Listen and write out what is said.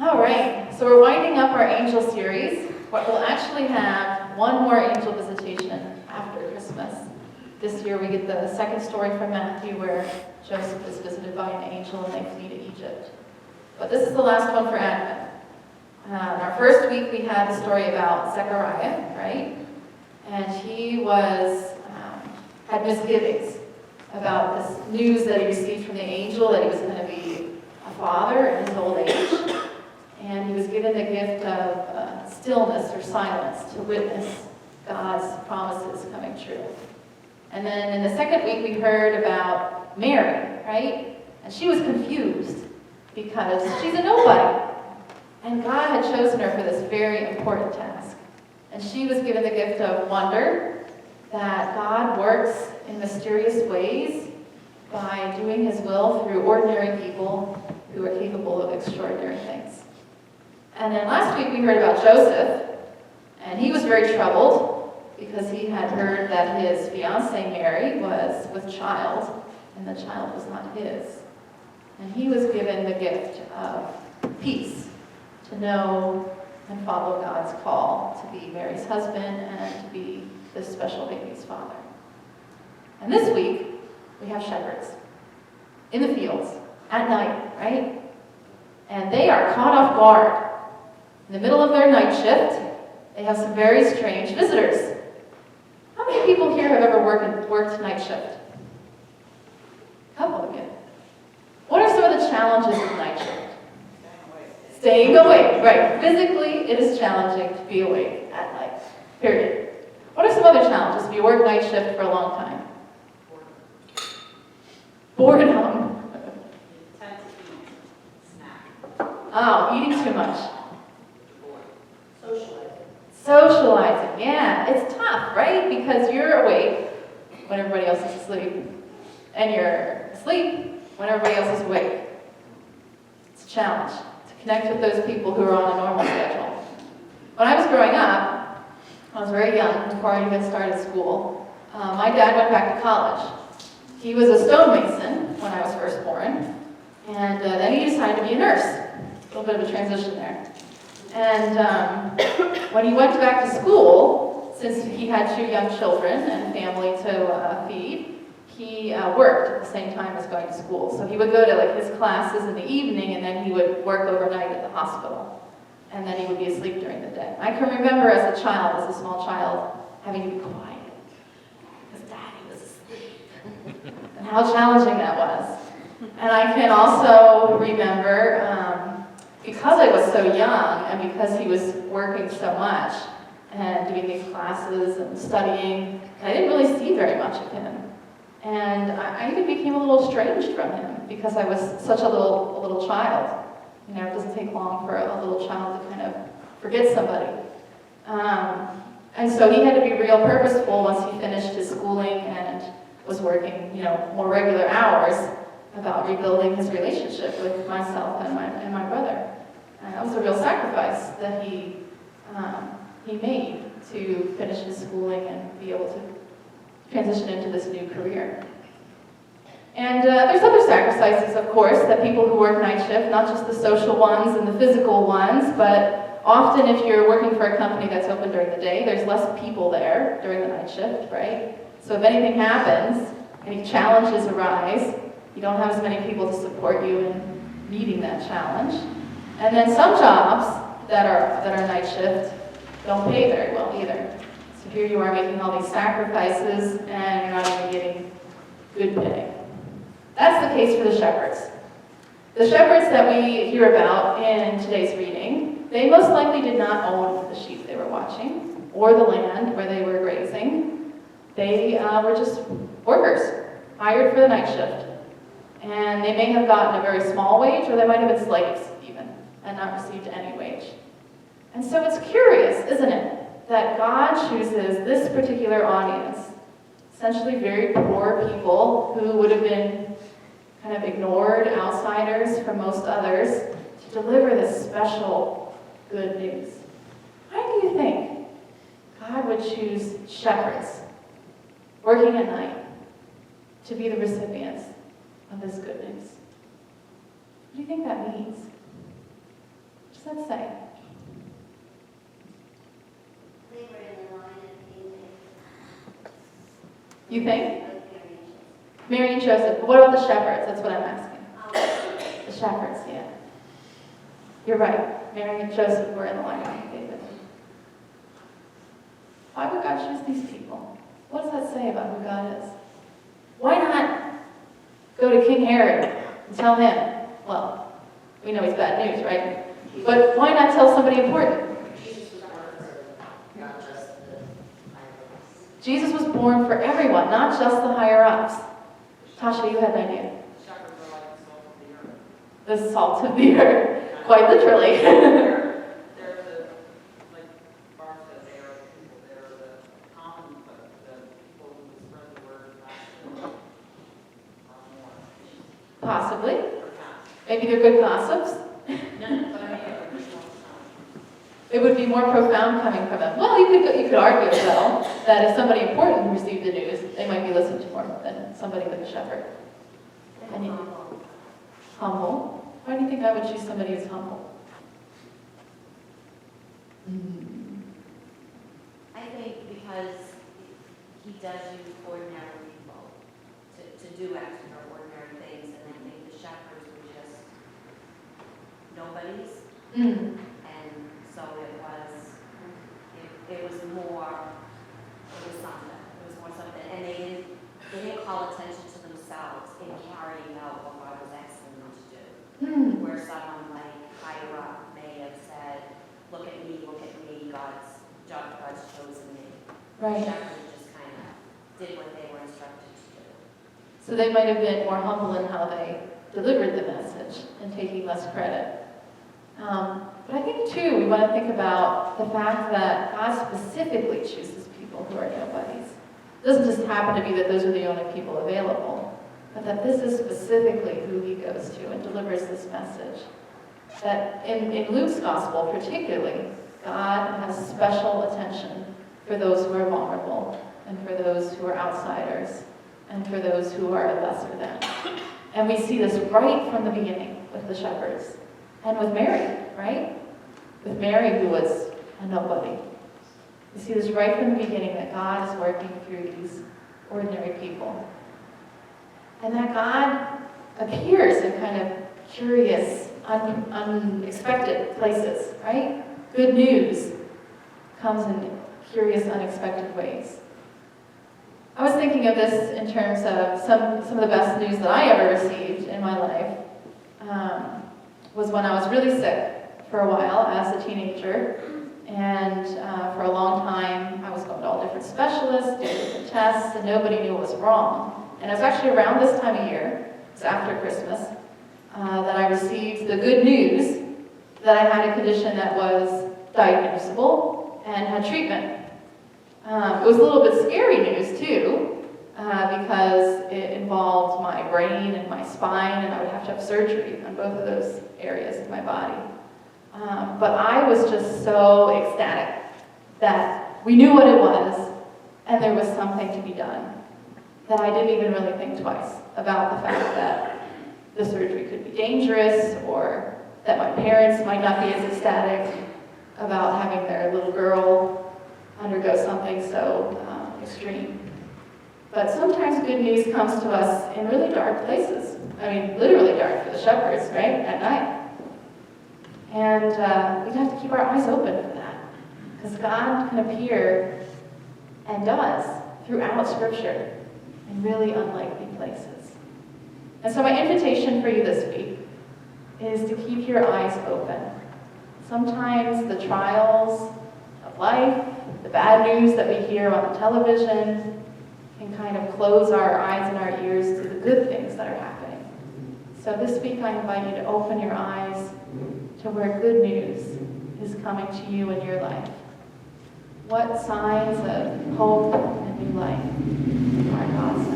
All right, so we're winding up our angel series, but we'll actually have one more angel visitation after Christmas. This year we get the second story from Matthew where Joseph is visited by an angel and they flee to Egypt. But this is the last one for Advent. Our first week we had the story about Zechariah, right? And he had misgivings about this news that he received from the angel that he was going to be a father in his old age. And he was given the gift of stillness or silence to witness God's promises coming true. And then in the second week, we heard about Mary, right? And she was confused because she's a nobody. And God had chosen her for this very important task. And she was given the gift of wonder, that God works in mysterious ways by doing his will through ordinary people who are capable of extraordinary things. And then last week we heard about Joseph, and he was very troubled because he had heard that his fiancée Mary was with child, and the child was not his. And he was given the gift of peace, to know and follow God's call to be Mary's husband and to be this special baby's father. And this week we have shepherds in the fields at night, right? And they are caught off guard. In the middle of their night shift, they have some very strange visitors. How many people here have ever worked night shift? A couple of you. What are some of the challenges of night shift? Staying awake, right. Physically, it is challenging to be awake at night, period. What are some other challenges if you work night shift for a long time? Boredom. Oh, eating too much. Socializing, yeah. It's tough, right? Because you're awake when everybody else is asleep, and you're asleep when everybody else is awake. It's a challenge to connect with those people who are on a normal schedule. When I was growing up, I was very young, before I even started school, my dad went back to college. He was a stonemason when I was first born, and then he decided to be a nurse. A little bit of a transition there. And when he went back to school, since he had 2 young children and a family to feed, he worked at the same time as going to school. So he would go to his classes in the evening, and then he would work overnight at the hospital. And then he would be asleep during the day. I can remember as a child, as a small child, having to be quiet because Daddy was asleep. And how challenging that was. And I can also remember, because I was so young and because he was working so much and doing these classes and studying, I didn't really see very much of him. And I even became a little estranged from him because I was such a little child. You know, it doesn't take long for a little child to kind of forget somebody. And so he had to be real purposeful once he finished his schooling and was working, more regular hours about rebuilding his relationship with myself and my brother. And that was a real sacrifice that he made to finish his schooling and be able to transition into this new career. And there's other sacrifices, of course, that people who work night shift, not just the social ones and the physical ones, but often if you're working for a company that's open during the day, there's less people there during the night shift, right? So if anything happens, any challenges arise, you don't have as many people to support you in meeting that challenge. And then some jobs that are night shift don't pay very well either. So here you are making all these sacrifices and you're not even getting good pay. That's the case for the shepherds. The shepherds that we hear about in today's reading, they most likely did not own the sheep they were watching or the land where they were grazing. They were just workers, hired for the night shift. And they may have gotten a very small wage, or they might have been slaves even, and not received any wage. And so it's curious, isn't it, that God chooses this particular audience, essentially very poor people who would have been kind of ignored, outsiders from most others, to deliver this special good news. Why do you think God would choose shepherds working at night to be the recipients of this good news? What do you think that means? Just What does that say? They were in the line of David. You think? Of Mary and Joseph. But what about the shepherds? That's what I'm asking. Mary. The shepherds, yeah. You're right. Mary and Joseph were in the line of David. Why would God choose these people? What does that say about who God is? Why not go to King Herod and tell him? Well, we know he's bad news, right? But why not tell somebody important? Jesus was born for everyone, not just the higher-ups. Tasha, you had an idea. The salt of the earth, quite literally. They're the, like Barb said, they are the people, they're the common, the people who spread the word faster or more. Possibly. Or not. Maybe they're good gossips. No, but I mean, It would be more profound coming from them. Well, you could argue as well that if somebody important received the news, they might be listened to more than somebody with a shepherd. And humble. Why do you think I would choose somebody who's humble? I think because he does use ordinary people to do extraordinary things, and I think the shepherds were just nobodies, and so it was something, and they didn't call attention to themselves in carrying out what God was asking them to do. Where someone like higher up may have said, look at me, God's chosen me. Right. Shepherds just kind of did what they were instructed to do. So they might have been more humble in how they delivered the message and taking less credit. But I think, too, we want to think about the fact that God specifically chooses people who are nobodies. It doesn't just happen to be that those are the only people available, but that this is specifically who he goes to and delivers this message. That in Luke's gospel particularly, God has special attention for those who are vulnerable and for those who are outsiders and for those who are lesser than. And we see this right from the beginning with the shepherds and with Mary, right? With Mary, who was a nobody. We see this right from the beginning, that God is working through these ordinary people. And that God appears in kind of curious, unexpected places, right? Good news comes in curious, unexpected ways. I was thinking of this in terms of some of the best news that I ever received in my life was when I was really sick for a while as a teenager. And for a long time, I was going to all different specialists, doing different tests, and nobody knew what was wrong. And it was actually around this time of year, it was after Christmas, that I received the good news that I had a condition that was diagnosable and had treatment. It was a little bit scary news, too, because it involved my brain and my spine, and I would have to have surgery on both of those areas of my body. But I was just so ecstatic that we knew what it was, and there was something to be done, that I didn't even really think twice about the fact that the surgery could be dangerous, or that my parents might not be as ecstatic about having their little girl undergo something so extreme. But sometimes good news comes to us in really dark places. I mean, literally dark for the shepherds, right? At night. And we have to keep our eyes open for that. Because God can appear, and does, throughout Scripture in really unlikely places. And so my invitation for you this week is to keep your eyes open. Sometimes the trials of life, the bad news that we hear on the television, can kind of close our eyes and our ears to the good things that are happening. So this week I invite you to open your eyes to where good news is coming to you in your life. What signs of hope and new life are God sending?